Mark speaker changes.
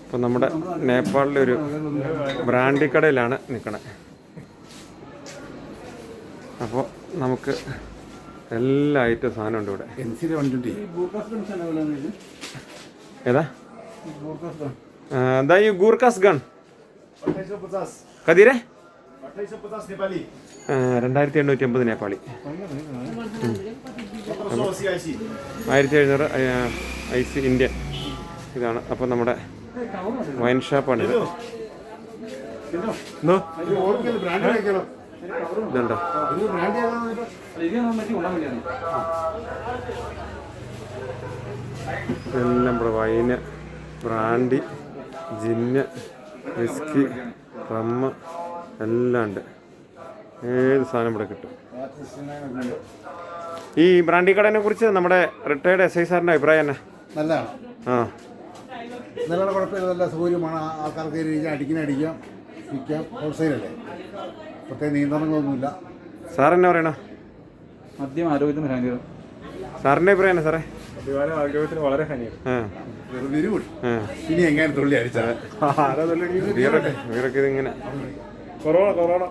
Speaker 1: അപ്പോൾ നമ്മുടെ നേപ്പാളിലെ ഒരു ബ്രാൻഡി കടയിലാണ് നിൽക്കണേ. അപ്പോൾ നമുക്ക് എല്ലാ ഐറ്റം സാധനം ഉണ്ട് ഇവിടെ. ഏതാ എന്താ ഈ ഗൂർഖാസ് ഗൺ കതിരെ 2850 നേപ്പാളി, 1700 IC ഇന്ത്യൻ. ഇതാണ് അപ്പോൾ നമ്മുടെ വൈൻ ഷാപ്പാണ് ഇത്. ഇതുണ്ടോ എല്ലാം നമ്മുടെ വൈന്, ബ്രാൻഡി, ജിന്ന്, വിസ്കി, റമ്മ് എല്ലാം ഉണ്ട്. ഏത് സാധനം ഇവിടെ കിട്ടും. ഈ ബ്രാൻഡി കടനെ കുറിച്ച് നമ്മുടെ റിട്ടയർഡ് SI സാറിൻ്റെ അഭിപ്രായം തന്നെ
Speaker 2: നല്ലതാണ്.
Speaker 1: ആ
Speaker 2: നല്ല കുഴപ്പമില്ല, നല്ല സൗകര്യമാണ്. ആൾക്കാർക്ക് അടിക്കാം, വിൽക്കാം. ഹോൾസെയിലല്ലേ, പ്രത്യേക നിയന്ത്രണങ്ങളൊന്നുമില്ല.
Speaker 1: സാർ എന്നാ പറയണ?
Speaker 3: മദ്യം ആരോഗ്യത്തിന് ഹാനികരം.
Speaker 1: സാറിൻ്റെ അഭിപ്രായം എന്നാ സാറേ?
Speaker 3: ആരോഗ്യത്തിന് വളരെ ഹാനികരം.
Speaker 2: ഇനി എങ്ങനെ തുള്ളി അടിച്ചാൽ
Speaker 1: വീറൊക്കെ ഇതിങ്ങനെ
Speaker 3: കൊറോണ